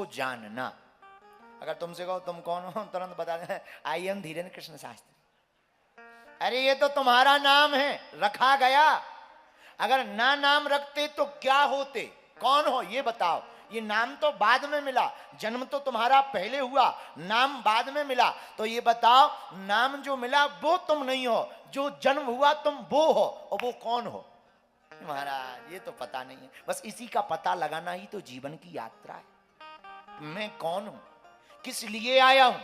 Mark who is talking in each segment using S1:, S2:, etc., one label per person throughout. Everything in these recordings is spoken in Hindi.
S1: सो जानना। अगर तुमसे कहो तुम कौन हो, तुरंत बता दें आई एम धीरेन्द्र कृष्ण शास्त्री। अरे ये तो तुम्हारा नाम है, रखा गया। अगर ना नाम रखते तो क्या होते, कौन हो ये बताओ। ये नाम तो बाद में मिला, जन्म तो तुम्हारा पहले हुआ, नाम बाद में मिला। तो ये बताओ नाम जो मिला वो तुम नहीं हो, जो जन्म हुआ तुम वो हो, और वो कौन हो? महाराज ये तो पता नहीं है। बस इसी का पता लगाना ही तो जीवन की यात्रा है। मैं कौन हूं, किस लिए आया हूं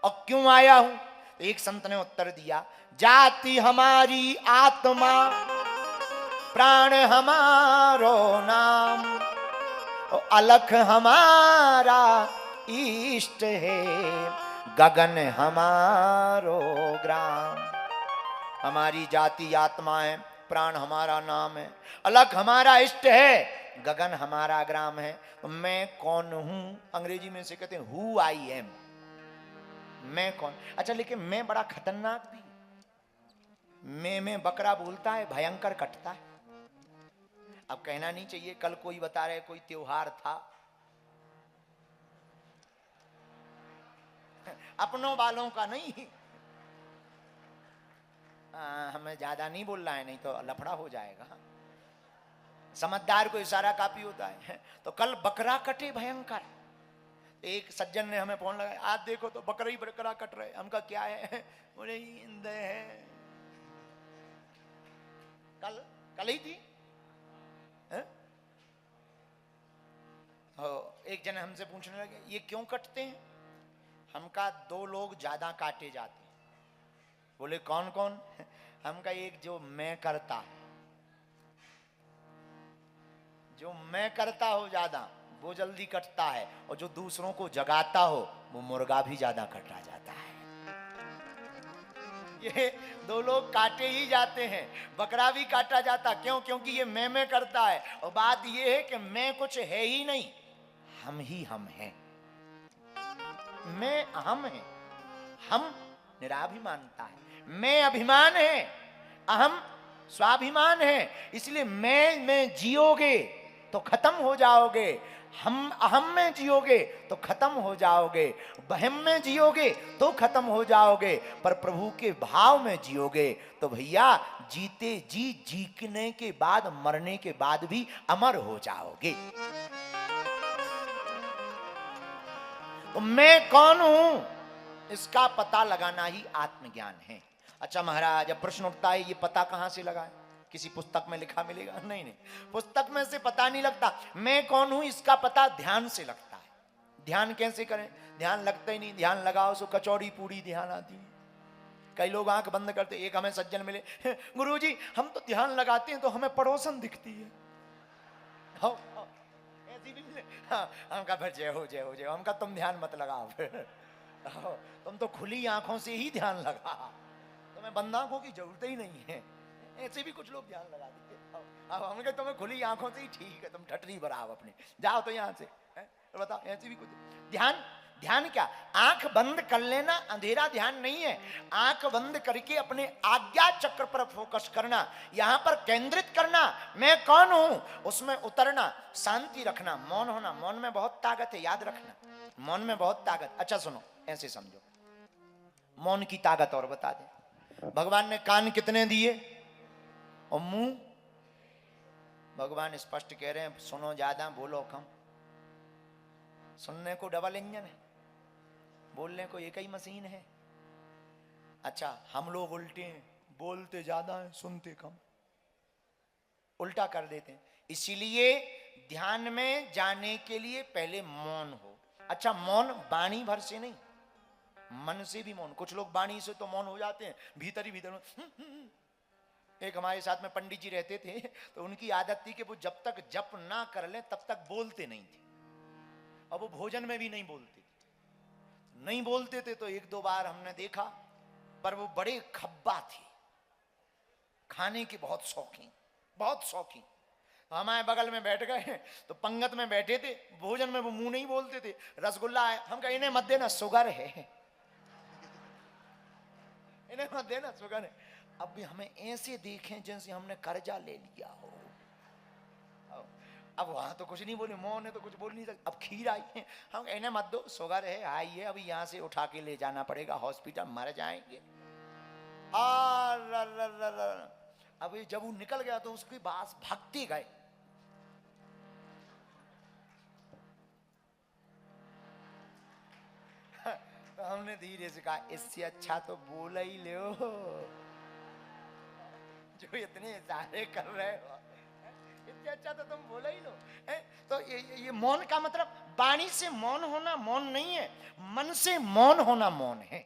S1: और क्यों आया हूं? तो एक संत ने उत्तर दिया, जाति हमारी आत्मा, प्राण हमारो नाम, और अलख हमारा इष्ट है, गगन हमारो ग्राम। हमारी जाति आत्मा है, प्राण हमारा नाम है, अलख हमारा इष्ट है, गगन हमारा ग्राम है। तो मैं कौन हूं? अंग्रेजी में से कहते हैं हु आई एम। मैं कौन? अच्छा, लेकिन मैं बड़ा खतरनाक भी। मैं बकरा बोलता है, भयंकर कटता है। अब कहना नहीं चाहिए, कल कोई बता रहे कोई त्योहार था, अपनों वालों का नहीं, हमें ज्यादा नहीं बोल रहा है, नहीं तो लफड़ा हो जाएगा। समझदार को इशारा काफी होता है। तो कल बकरा कटे भयंकर। एक सज्जन ने हमें फोन लगाया, आज देखो तो बकरा ही बकरा कट रहे। हमका क्या है? बोले ईंद है। कल ही थी। एक जन हमसे पूछने लगे ये क्यों कटते हैं? हमका दो लोग ज्यादा काटे जाते हैं। बोले कौन कौन? हमका एक जो मैं करता है, जो मैं करता हो ज्यादा वो जल्दी कटता है, और जो दूसरों को जगाता हो वो मुर्गा भी ज्यादा कटा जाता है। ये दो लोग काटे ही जाते हैं, बकरा भी काटा जाता। क्यों? क्योंकि ये मैं करता है। और बात ये है कि मैं कुछ है ही नहीं, हम ही हम हैं। मैं अहम है, हम निराभिमानता है, मैं अभिमान है, अहम स्वाभिमान है। इसलिए मैं जियोगे तो खत्म हो जाओगे, हम अहम में जियोगे तो खत्म हो जाओगे, बहम में जियोगे तो खत्म हो जाओगे, पर प्रभु के भाव में जियोगे तो भैया जीते जी जीने के बाद, मरने के बाद भी अमर हो जाओगे। तो मैं कौन हूं, इसका पता लगाना ही आत्मज्ञान है। अच्छा महाराज, अब प्रश्न उठता है ये पता कहां से लगाएं? किसी पुस्तक में लिखा मिलेगा? नहीं नहीं, पुस्तक में से पता नहीं लगता। मैं कौन हूं इसका पता ध्यान से लगता है। ध्यान कैसे करें? ध्यान लगता ही नहीं। ध्यान लगाओ सो कचौड़ी पूड़ी ध्यान आती है। कई लोग आंख बंद करते। एक हमें सज्जन मिले, गुरुजी हम तो ध्यान लगाते हैं तो हमें पड़ोसन दिखती है। ऐसी भी मिले। हाँ, हमका फिर जय हो जय हो जय हो। हमका तुम ध्यान मत लगाओ फिर, तुम तो खुली आंखों से ही ध्यान लगा, तुम्हें बंद आंखों की जरूरत ही नहीं है। ऐसे भी कुछ लोग ध्यान लगा देते। अब हम कहे तुम्हें खुली आंखों से ही ठीक है, तुम ठटरी बनाओ अपनी, जाओ तो यहाँ से। तो बताओ ऐसे भी कुछ ध्यान। ध्यान क्या? आंख बंद कर लेना अंधेरा ध्यान नहीं है। आंख बंद करके अपने आज्ञा चक्र पर फोकस करना, यहां पर केंद्रित करना, मैं कौन हूं उसमें उतरना, शांति रखना, मौन होना। मौन में बहुत ताकत है, याद रखना, मौन में बहुत ताकत। अच्छा सुनो, ऐसे समझो मौन की ताकत और बता दे। भगवान ने कान कितने दिए और मुंह? भगवान स्पष्ट कह रहे हैं सुनो ज्यादा, बोलो कम। सुनने को डबल इंजन है, बोलने को एक ही मशीन है। अच्छा, हम लोग उल्टे हैं, बोलते ज्यादा है सुनते कम, उल्टा कर देते हैं। इसीलिए ध्यान में जाने के लिए पहले मौन हो। अच्छा, मौन वाणी भर से नहीं, मन से भी मौन। कुछ लोग वाणी से तो मौन हो जाते हैं, भीतर ही भीतर। एक हमारे साथ में पंडित जी रहते थे, तो उनकी आदत थी कि वो जब तक जप ना कर ले तब तक बोलते नहीं थे। और वो भोजन में भी नहीं बोलते थे। नहीं बोलते थे तो एक दो बार हमने देखा, पर वो बड़े खब्बा थे, खाने के बहुत शौकीन, बहुत शौकीन। हमारे बगल में बैठ गए तो पंगत में बैठे थे, भोजन में वो मुंह नहीं बोलते थे। रसगुल्ला है, हम कहे इन्हें मत देना, शुगर है, इन्हें मत देना, शुगर है। अब भी हमें ऐसे देखें जैसे हमने कर्जा ले लिया हो। अब वहां तो कुछ नहीं बोले, मौन है तो कुछ बोल नहीं सकते। अब खीर आई है, हम कहने मत दो, शुगर है, आई है, अभी यहाँ से उठा के ले जाना पड़ेगा हॉस्पिटल, मर जाएंगे। अभी जब वो निकल गया तो उसकी बात भक्ति गए। तो हमने धीरे से कहा इससे अच्छा तो बोला ही लो, जो इतने इशारे कर रहे हो, इससे अच्छा तो तुम बोला ही लो। तो ये मौन का मतलब वाणी से मौन होना मौन नहीं है, मन से मौन होना मौन है।